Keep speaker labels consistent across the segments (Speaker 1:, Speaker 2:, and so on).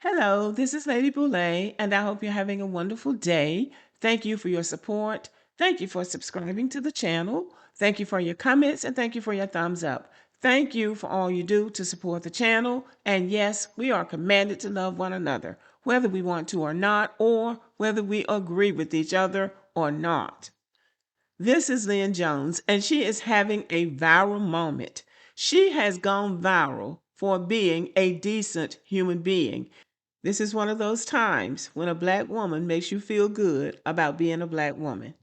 Speaker 1: Hello, this is Lady Boulay, and I hope you're having a wonderful day. Thank you for your support. Thank you for subscribing to the channel. Thank you for your comments, and thank you for your thumbs up. Thank you for all you do to support the channel. And yes, we are commanded to love one another, whether we want to or not, or whether we agree with each other or not. This is Lyn Jones, and she is having a viral moment. She has gone viral for being a decent human being. This is one of those times when a black woman makes you feel good about being a black woman.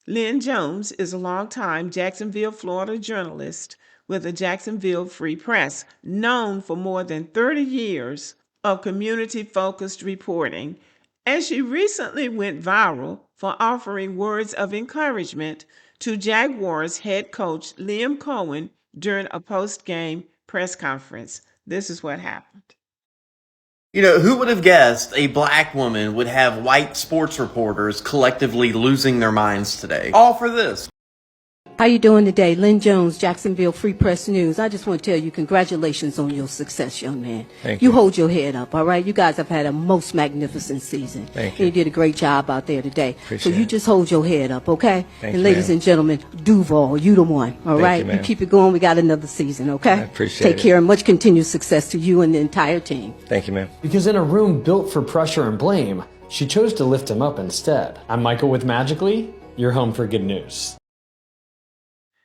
Speaker 1: Lyn Jones is a longtime Jacksonville, Florida journalist with the Jacksonville Free Press, known for more than 30 years of community-focused reporting, and she recently went viral for offering words of encouragement to Jaguars head coach Liam Cohen during a post-game press conference. This is what happened.
Speaker 2: You know, who would have guessed a black woman would have white sports reporters collectively losing their minds today? All for this.
Speaker 3: How you doing today? Lyn Jones, Jacksonville Free Press News. I just want to tell you congratulations on your success, young man.
Speaker 4: Thank you.
Speaker 3: You hold your head up, all right? You guys have had a most magnificent season.
Speaker 4: Thank you.
Speaker 3: And you did a great job out there today.
Speaker 4: Appreciate
Speaker 3: so you
Speaker 4: it.
Speaker 3: just hold your head up, okay?
Speaker 4: Thank
Speaker 3: and
Speaker 4: you,
Speaker 3: ladies
Speaker 4: ma'am.
Speaker 3: and gentlemen, Duval, you the one, all
Speaker 4: Thank
Speaker 3: right?
Speaker 4: you, ma'am.
Speaker 3: keep it going. We got another season, okay?
Speaker 4: I appreciate
Speaker 3: Take
Speaker 4: it.
Speaker 3: care and much continued success to you and the entire team.
Speaker 4: Thank you, ma'am.
Speaker 5: Because in a room built for pressure and blame, she chose to lift him up instead. I'm Michael with Magically. You're home for good news.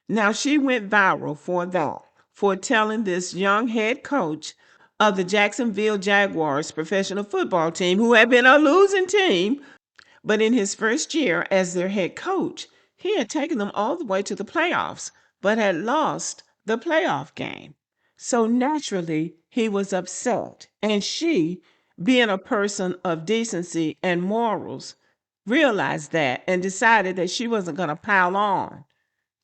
Speaker 1: Now, she went viral for that, for telling this young head coach of the Jacksonville Jaguars professional football team, who had been a losing team, but in his first year as their head coach, he had taken them all the way to the playoffs, but had lost the playoff game. So naturally, he was upset. And she, being a person of decency and morals, realized that and decided that she wasn't going to pile on,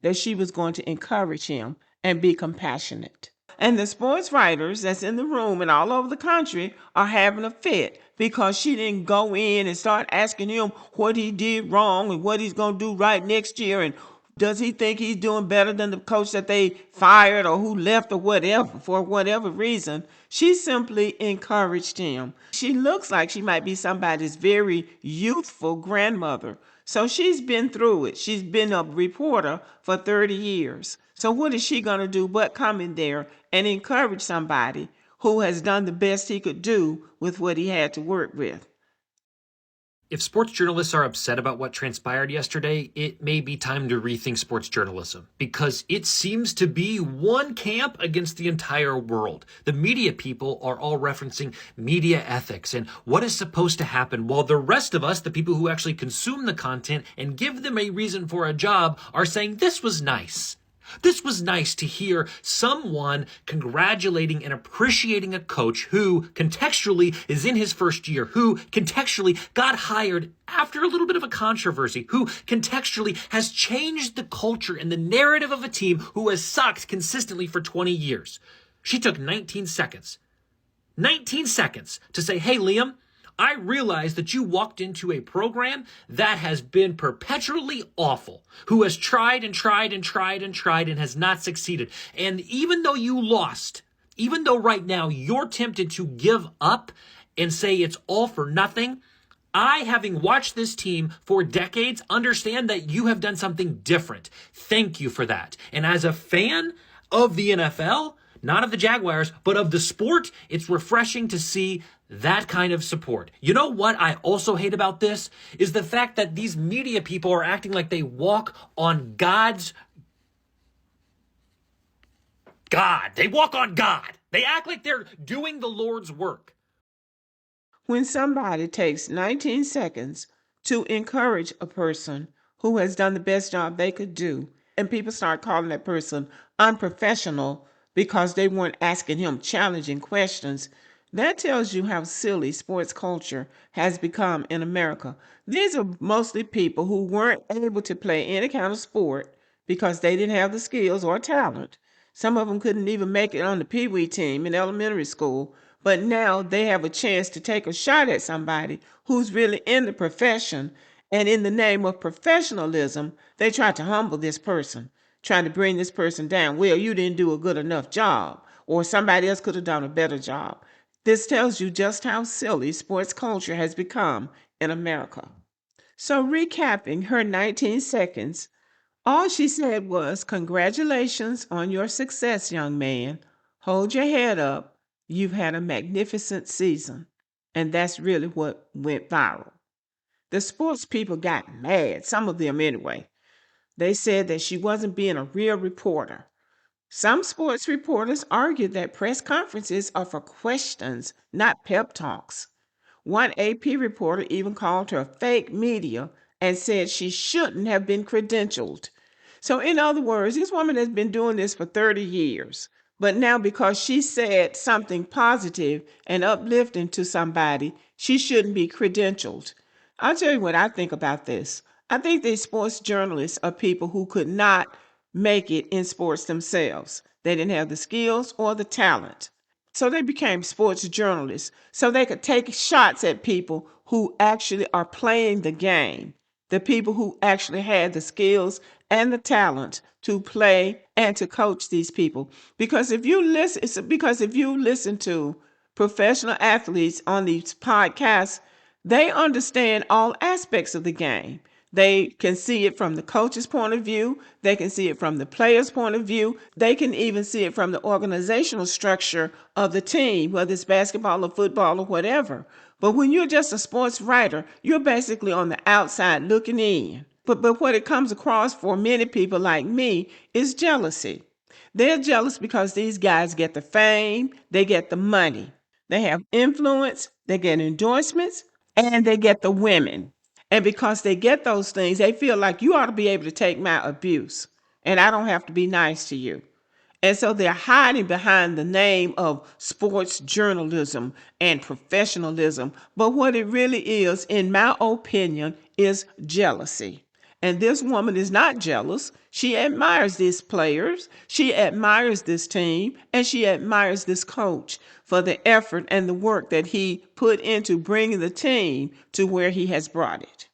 Speaker 1: that she was going to encourage him and be compassionate. And the sports writers that's in the room and all over the country are having a fit because she didn't go in and start asking him what he did wrong and what he's going to do right next year, and does he think he's doing better than the coach that they fired or who left or whatever, for whatever reason. She simply encouraged him. She looks like she might be somebody's very youthful grandmother. So she's been through it. She's been a reporter for 30 years. So what is she going to do but come in there and encourage somebody who has done the best he could do with what he had to work with?
Speaker 6: If sports journalists are upset about what transpired yesterday, it may be time to rethink sports journalism, because it seems to be one camp against the entire world. The media people are all referencing media ethics and what is supposed to happen, while the rest of us, the people who actually consume the content and give them a reason for a job, are saying this was nice. This was nice to hear someone congratulating and appreciating a coach who contextually is in his first year, who contextually got hired after a little bit of a controversy, who contextually has changed the culture and the narrative of a team who has sucked consistently for 20 years. She took 19 seconds to say, hey, Liam, I realize that you walked into a program that has been perpetually awful, who has tried and tried and tried and tried and has not succeeded. And even though you lost, even though right now you're tempted to give up and say it's all for nothing, I, having watched this team for decades, understand that you have done something different. Thank you for that. And as a fan of the NFL, not of the Jaguars, but of the sport, it's refreshing to see that kind of support. You know what I also hate about this is the fact that these media people are acting like they walk on God's God. They walk on God. They act like they're doing the Lord's work.
Speaker 1: When somebody takes 19 seconds to encourage a person who has done the best job they could do, and people start calling that person unprofessional because they weren't asking him challenging questions, that tells you how silly sports culture has become in America. These are mostly people who weren't able to play any kind of sport because they didn't have the skills or talent. Some of them couldn't even make it on the Pee Wee team in elementary school, but now they have a chance to take a shot at somebody who's really in the profession. And in the name of professionalism, they try to humble this person, trying to bring this person down. Well, you didn't do a good enough job, or somebody else could have done a better job. This tells you just how silly sports culture has become in America. So, recapping her 19 seconds, all she said was, "Congratulations on your success, young man. Hold your head up. You've had a magnificent season." And that's really what went viral. The sports people got mad, some of them anyway. They said that she wasn't being a real reporter. Some sports reporters argued that press conferences are for questions, not pep talks. One AP reporter even called her fake media and said she shouldn't have been credentialed. So, in other words, this woman has been doing this for 30 years. But now, because she said something positive and uplifting to somebody, she shouldn't be credentialed. I'll tell you what I think about this. I think these sports journalists are people who could not make it in sports themselves. They didn't have the skills or the talent. So they became sports journalists so they could take shots at people who actually are playing the game, the people who actually had the skills and the talent to play and to coach these people. Because if you listen to professional athletes on these podcasts, they understand all aspects of the game. They can see it from the coach's point of view. They can see it from the player's point of view. They can even see it from the organizational structure of the team, whether it's basketball or football or whatever. But when you're just a sports writer, you're basically on the outside looking in. But what it comes across for many people like me is jealousy. They're jealous because these guys get the fame, they get the money, they have influence, they get endorsements, and they get the women. And because they get those things, they feel like you ought to be able to take my abuse and I don't have to be nice to you. And so they're hiding behind the name of sports journalism and professionalism. But what it really is, in my opinion, is jealousy. And this woman is not jealous. She admires these players. She admires this team. And she admires this coach for the effort and the work that he put into bringing the team to where he has brought it.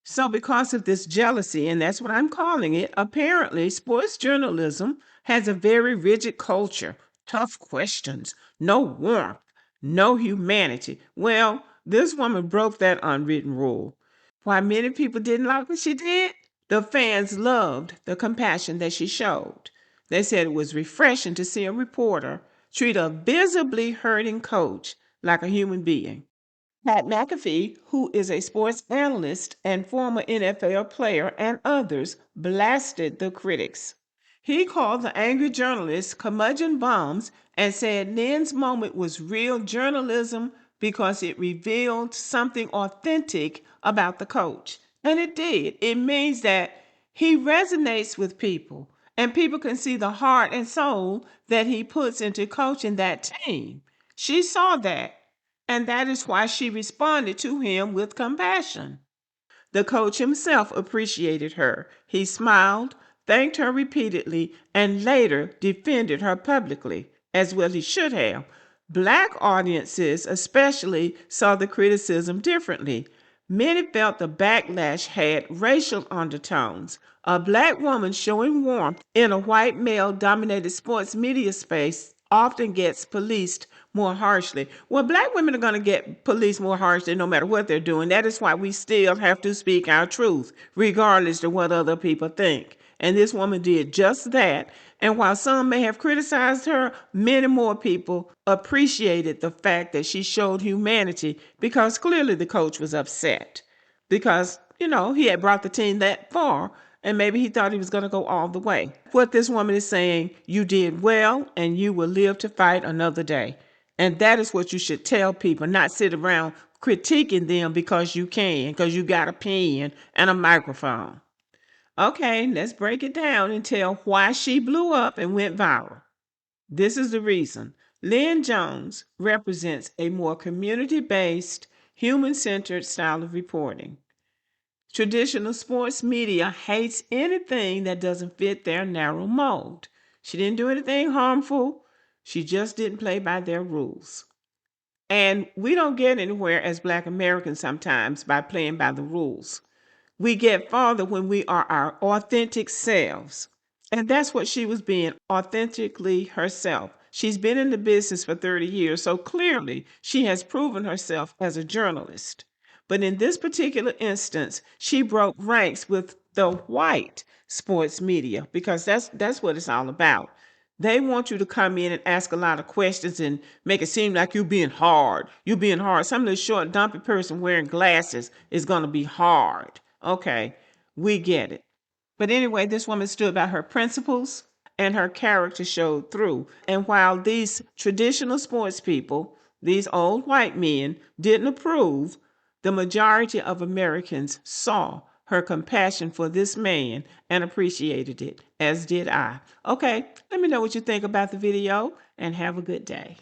Speaker 1: So because of this jealousy, and that's what I'm calling it, apparently sports journalism has a very rigid culture, tough questions, no warmth, no humanity. Well, this woman broke that unwritten rule. Why many people didn't like what she did? The fans loved the compassion that she showed. They said it was refreshing to see a reporter treat a visibly hurting coach like a human being. Pat McAfee, who is a sports analyst and former NFL player, and others blasted the critics. He called the angry journalists curmudgeon bums and said Lyn's moment was real journalism because it revealed something authentic about the coach. And it did. It means that he resonates with people, and people can see the heart and soul that he puts into coaching that team. She saw that. And that is why she responded to him with compassion. The coach himself appreciated her. He smiled, thanked her repeatedly, and later defended her publicly, as well he should have. Black audiences especially saw the criticism differently. Many felt the backlash had racial undertones. A black woman showing warmth in a white male-dominated sports media space often gets policed more harshly. Well, black women are going to get policed more harshly no matter what they're doing. That is why we still have to speak our truth, regardless of what other people think. And this woman did just that. And while some may have criticized her, many more people appreciated the fact that she showed humanity because clearly the coach was upset because, he had brought the team that far and maybe he thought he was going to go all the way. What this woman is saying, you did well and you will live to fight another day. And that is what you should tell people, not sit around critiquing them because you can, because you got a pen and a microphone. Okay, let's break it down and tell why she blew up and went viral. This is the reason. Lyn Jones represents a more community-based, human-centered style of reporting. Traditional sports media hates anything that doesn't fit their narrow mold. She didn't do anything harmful. She just didn't play by their rules. And we don't get anywhere as Black Americans sometimes by playing by the rules. We get farther when we are our authentic selves. And that's what she was being, authentically herself. She's been in the business for 30 years, so clearly she has proven herself as a journalist. But in this particular instance, she broke ranks with the white sports media because that's what it's all about. They want you to come in and ask a lot of questions and make it seem like you're being hard. You're being hard. Some of the short, dumpy person wearing glasses is going to be hard. Okay, we get it. But anyway, this woman stood by her principles and her character showed through. And while these traditional sports people, these old white men, didn't approve, the majority of Americans saw her compassion for this man and appreciated it, as did I. Okay, let me know what you think about the video and have a good day.